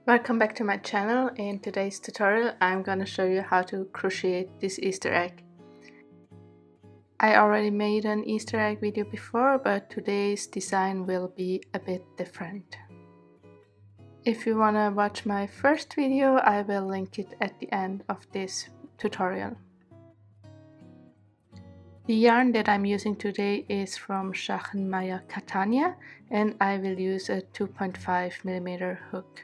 Welcome back to my channel. In today's tutorial I'm going to show you how to crochet this Easter egg. I already made an Easter egg video before, but today's design will be a bit different. If you want to watch my first video, I will link it at the end of this tutorial. The yarn that I'm using today is from Schachenmayr Catania and I will use a 2.5mm hook.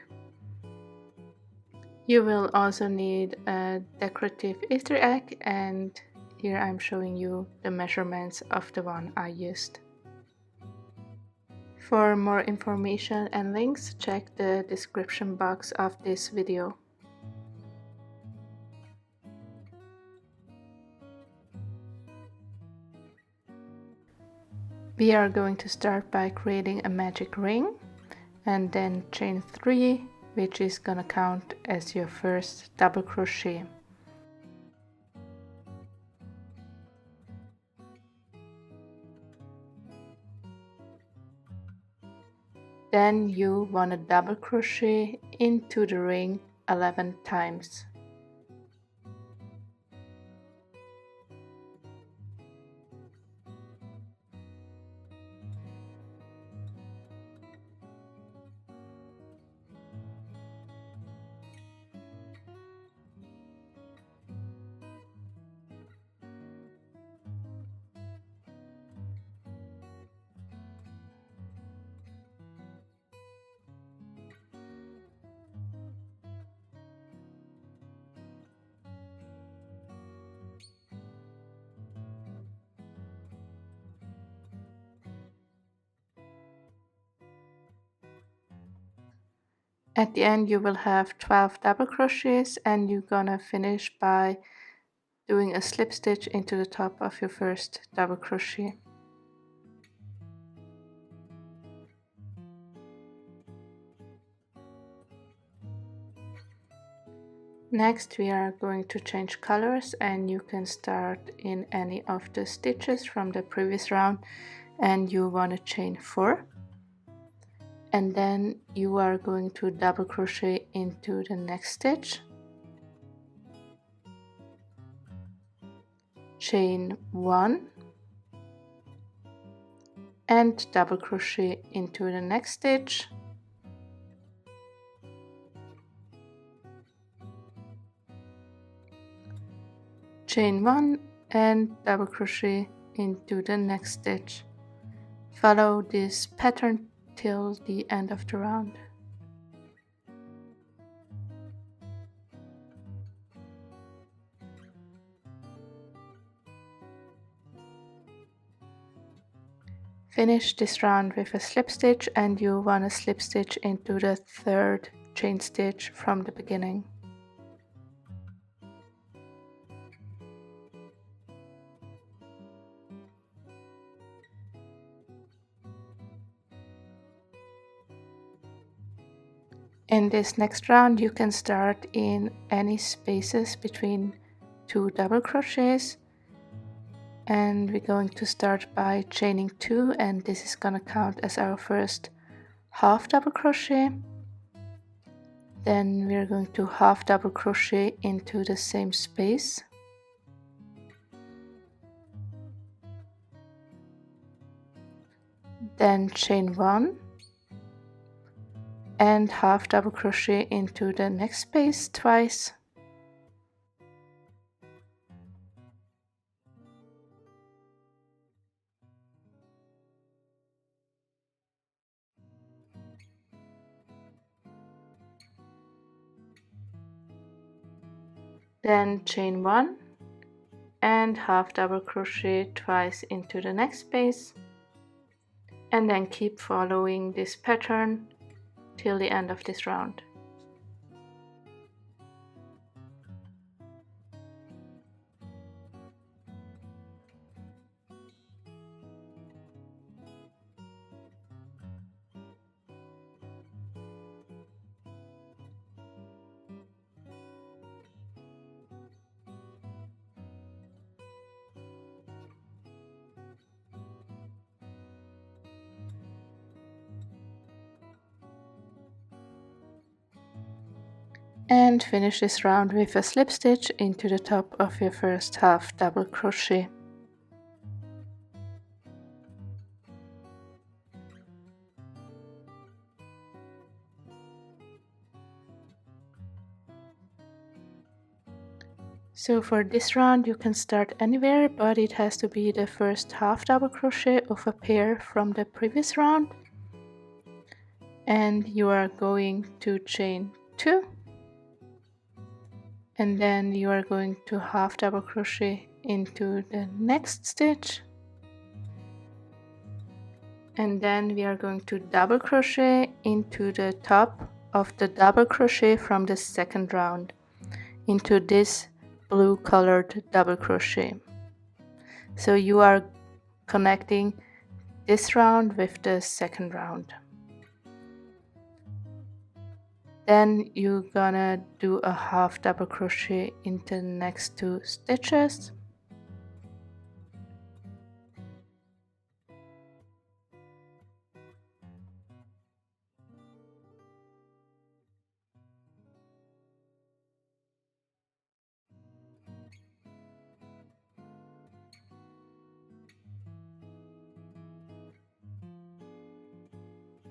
You will also need a decorative Easter egg, and here I'm showing you the measurements of the one I used. For more information and links, check the description box of this video. We are going to start by creating a magic ring and then chain 3, which is gonna count as your first double crochet. Then you want to double crochet into the ring 11 times. At the end you will have 12 double crochets and you're gonna finish by doing a slip stitch into the top of your first double crochet. Next we are going to change colors, and you can start in any of the stitches from the previous round and you want to chain 4. And then you are going to double crochet into the next stitch, chain 1 and double crochet into the next stitch, chain 1 and double crochet into the next stitch. Follow this pattern till the end of the round. Finish this round with a slip stitch, and you want to slip stitch into the third chain stitch from the beginning. In this next round you can start in any spaces between 2 double crochets, and we're going to start by chaining 2, and this is gonna count as our first half double crochet. Then we're going to half double crochet into the same space, then chain 1 and half double crochet into the next space twice, then chain 1 and half double crochet twice into the next space, and then keep following this pattern till the end of this round. And finish this round with a slip stitch into the top of your first half double crochet. So for this round you can start anywhere, but it has to be the first half double crochet of a pair from the previous round. And you are going to chain 2, and then you are going to half double crochet into the next stitch, and then we are going to double crochet into the top of the double crochet from the second round into this blue colored double crochet. So you are connecting this round with the second round. Then you're gonna do a half double crochet into the next 2 stitches,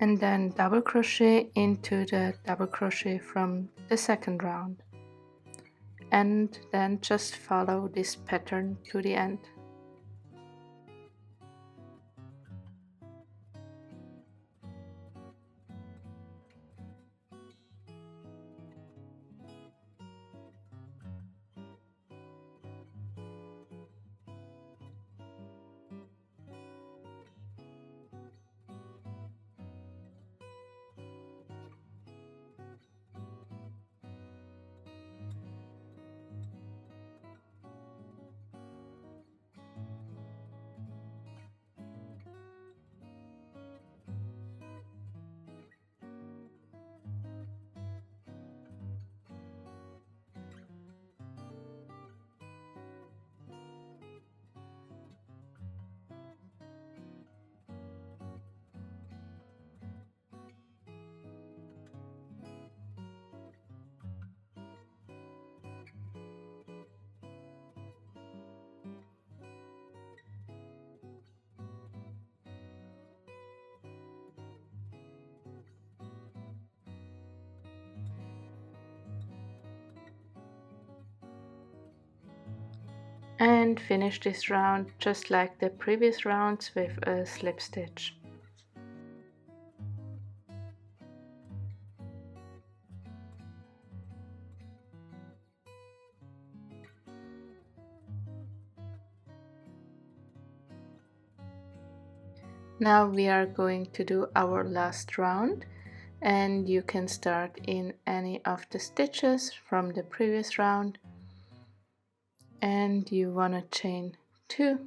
and then double crochet into the double crochet from the second round, and then just follow this pattern to the end. And finish this round just like the previous rounds with a slip stitch. Now we are going to do our last round, and you can start in any of the stitches from the previous round, and you want to chain 2,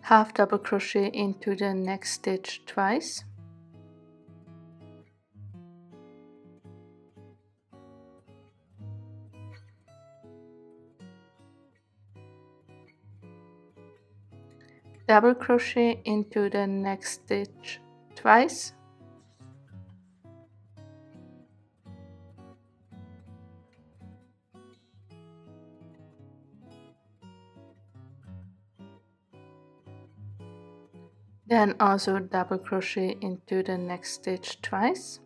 half double crochet into the next stitch twice, double crochet into the next stitch twice, then also double crochet into the next stitch twice,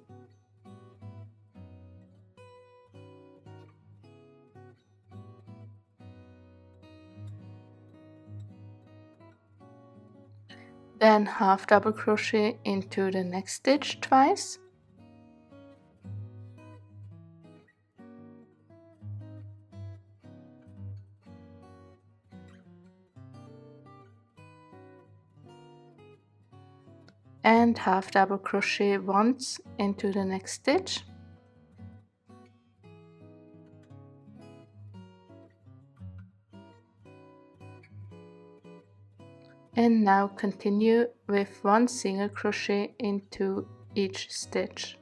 then half double crochet into the next stitch twice, and half double crochet once into the next stitch, and now continue with 1 single crochet into each stitch.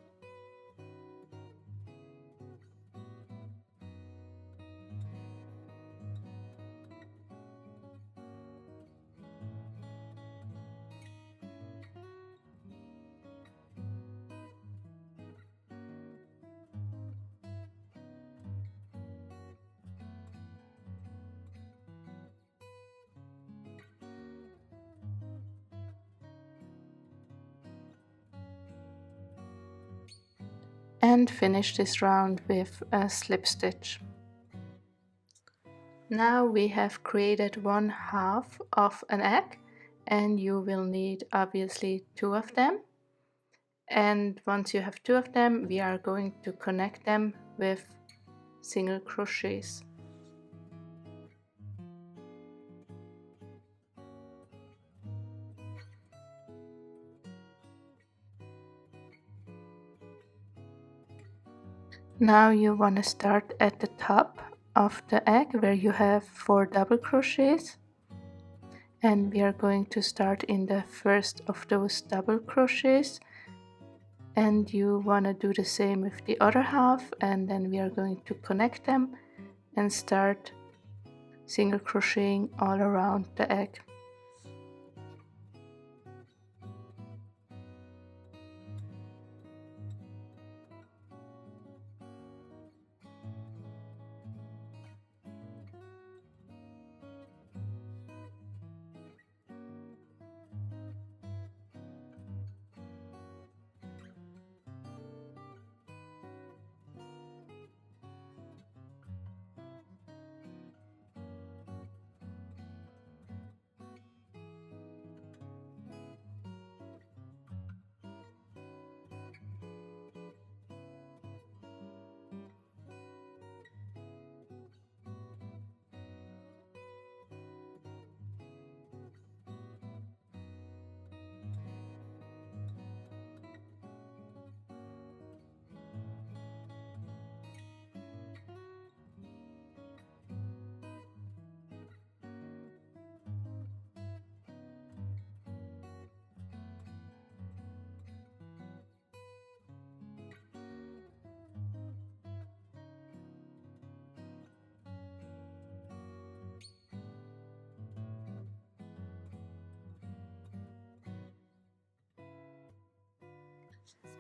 and finish this round with a slip stitch. Now we have created 1/2 of an egg, and you will need obviously 2 of them. And once you have 2 of them, we are going to connect them with single crochets. Now you want to start at the top of the egg where you have 4 double crochets, and we are going to start in the first of those double crochets, and you want to do the same with the other half, and then we are going to connect them and start single crocheting all around the egg.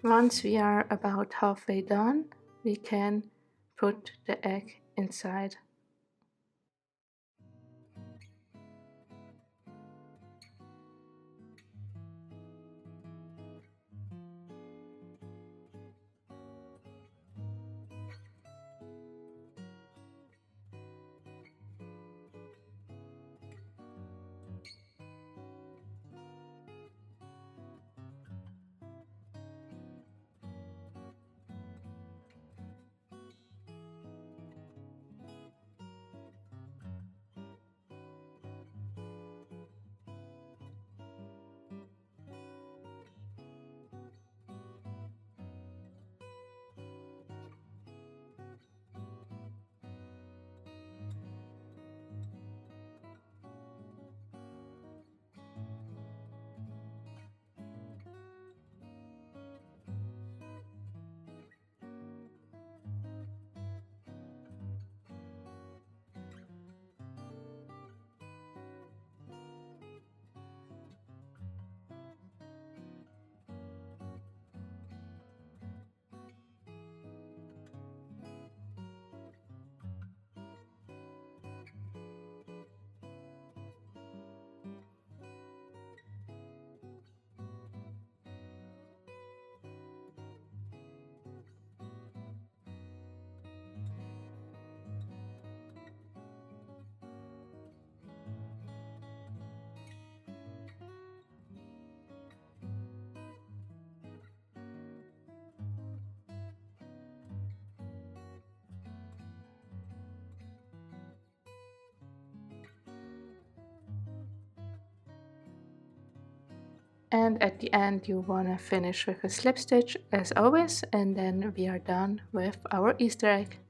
Once we are about halfway done, we can put the egg inside. And at the end you want to finish with a slip stitch as always, and then we are done with our Easter egg.